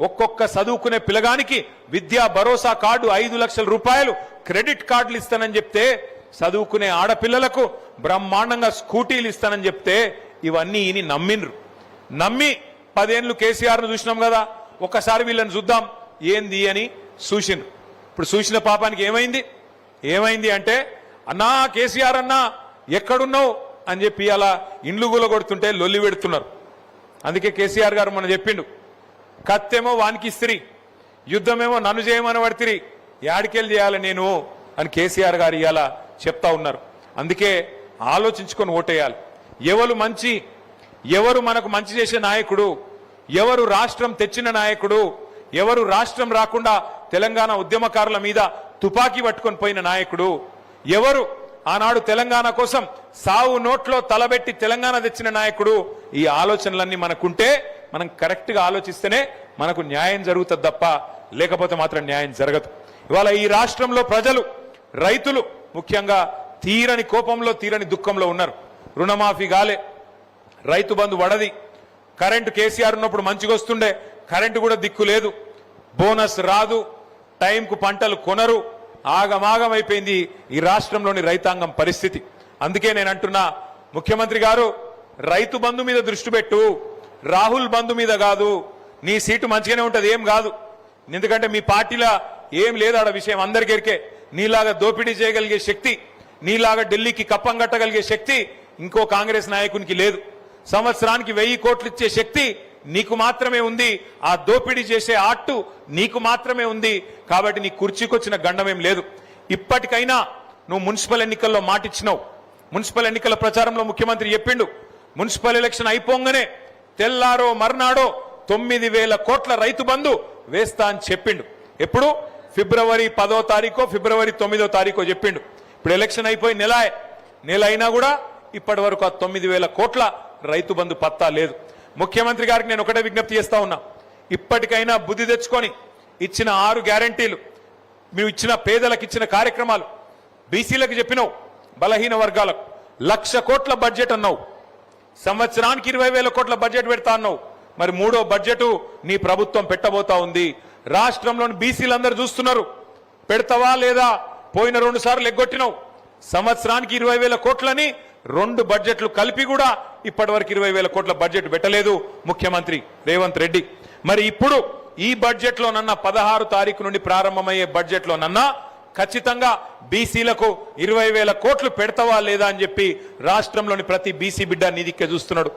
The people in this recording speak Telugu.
ఒక్కొక్క చదువుకునే పిల్లగానికి విద్యా భరోసా కార్డు 5 లక్షల రూపాయలు క్రెడిట్ కార్డులు ఇస్తానని చెప్తే, చదువుకునే ఆడపిల్లలకు బ్రహ్మాండంగా స్కూటీలు ఇస్తానని చెప్తే ఇవన్నీ ఈయన నమ్మిండ్రు. నమ్మి 10 ఏళ్ళు కేసీఆర్ను చూసినాం కదా, ఒక్కసారి వీళ్ళని చూద్దాం ఏంది అని చూసిండ్రు. ఇప్పుడు చూసిన పాపానికి ఏమైంది అంటే, అన్నా కేసీఆర్ అన్నా ఎక్కడున్నావు అని చెప్పి అలా ఇండ్లు గులగొడుతుంటే లొల్లి పెడుతున్నారు. అందుకే కేసీఆర్ గారు మనం చెప్పిండు, కత్తేమో వానికి ఇస్త్రీ, యుద్ధమేమో నన్ను చేయమని పడితిరి, యాడికెళ్ళి చేయాలి నేను అని కేసీఆర్ గారు ఇవాళ చెప్తా ఉన్నారు. అందుకే ఆలోచించుకొని ఓటేయాలి. ఎవరు మనకు మంచి చేసే నాయకుడు, ఎవరు రాష్ట్రం తెచ్చిన నాయకుడు, ఎవరు రాష్ట్రం రాకుండా తెలంగాణ ఉద్యమకారుల మీద తుపాకీ పట్టుకొని పోయిన నాయకుడు, ఎవరు ఆనాడు తెలంగాణ కోసం సావు నోట్లో తలబెట్టి తెలంగాణ తెచ్చిన నాయకుడు, ఈ ఆలోచనలన్నీ మనకుంటే మనం కరెక్ట్ గా ఆలోచిస్తేనే మనకు న్యాయం జరుగుతుంది తప్ప లేకపోతే మాత్రం న్యాయం జరగదు. ఇవాళ ఈ రాష్ట్రంలో ప్రజలు, రైతులు ముఖ్యంగా తీరని కోపంలో, తీరని దుఃఖంలో ఉన్నారు. రుణమాఫీ గాలే, రైతు బంధు వడది, కరెంటు కేసీఆర్ ఉన్నప్పుడు మంచిగా వస్తుండే, కరెంటు కూడా దిక్కు లేదు, బోనస్ రాదు, టైంకు పంటలు కొనరు, ఆగమాగం అయిపోయింది ఈ రాష్ట్రంలోని రైతాంగం పరిస్థితి. అందుకే నేను అంటున్నా, ముఖ్యమంత్రి గారు రైతు బంధు మీద దృష్టి పెట్టు, రాహుల్ బంధు మీద కాదు. నీ సీటు మంచిగానే ఉంటది, ఏం కాదు. ఎందుకంటే మీ పార్టీలో ఏం లేదు ఆడ విషయం అందరికెరికే. నీలాగా దోపిడీ చేయగలిగే శక్తి, నీలాగా ఢిల్లీకి కప్పం కట్టగలిగే శక్తి ఇంకో కాంగ్రెస్ నాయకునికి లేదు. సంవత్సరానికి 1000 కోట్లు ఇచ్చే శక్తి నీకు మాత్రమే ఉంది. ఆ దోపిడీ చేసే ఆట్టు నీకు మాత్రమే ఉంది. కాబట్టి నీ కుర్చీకొచ్చిన గండమేం లేదు. ఇప్పటికైనా నువ్వు మున్సిపల్ ఎన్నికల్లో మాటిచ్చినావు. మున్సిపల్ ఎన్నికల ప్రచారంలో ముఖ్యమంత్రి చెప్పిండు, మున్సిపల్ ఎలక్షన్ అయిపోగానే తెల్లారో మర్నాడో 9,000 కోట్ల రైతు బంధు వేస్తా అని చెప్పిండు. ఎప్పుడు? ఫిబ్రవరి 10వ తారీఖో ఫిబ్రవరి 9వ తారీఖో చెప్పిండు. ఇప్పుడు ఎలక్షన్ అయిపోయి నెల అయినా కూడా ఇప్పటి వరకు ఆ 9,000 కోట్ల రైతు బంధు పత్తా లేదు. ముఖ్యమంత్రి గారికి నేను ఒకటే విజ్ఞప్తి చేస్తా ఉన్నా, ఇప్పటికైనా బుద్ధి తెచ్చుకొని ఇచ్చిన 6 గ్యారంటీలు, మేము ఇచ్చిన పేదలకు ఇచ్చిన కార్యక్రమాలు, బీసీలకు చెప్పినావు, బలహీన వర్గాలకు 1,00,000 కోట్ల బడ్జెట్ అన్నావు, సంవత్సరానికి 20,000 కోట్ల బడ్జెట్ పెడతా అన్నావు. మరి 3వ బడ్జెట్ నీ ప్రభుత్వం పెట్టబోతా ఉంది. రాష్ట్రంలోని బీసీలందరూ చూస్తున్నారు, పెడతావా లేదా? పోయిన 2 సార్లు ఎగ్గొట్టినావు. సంవత్సరానికి 20,000 కోట్లని 2 బడ్జెట్లు కలిపి కూడా ఇప్పటి వరకు 20,000 కోట్ల బడ్జెట్ పెట్టలేదు ముఖ్యమంత్రి రేవంత్ రెడ్డి. మరి ఇప్పుడు ఈ బడ్జెట్ లోనన్నా 16 తారీఖు నుండి ప్రారంభమయ్యే బడ్జెట్ లోనన్నా ఖచ్చితంగా బీసీలకు 20,000 కోట్లు పెడతావా లేదా అని చెప్పి రాష్ట్రంలోని ప్రతి బీసీ బిడ్డ నీ దిక్కే చూస్తున్నాడు.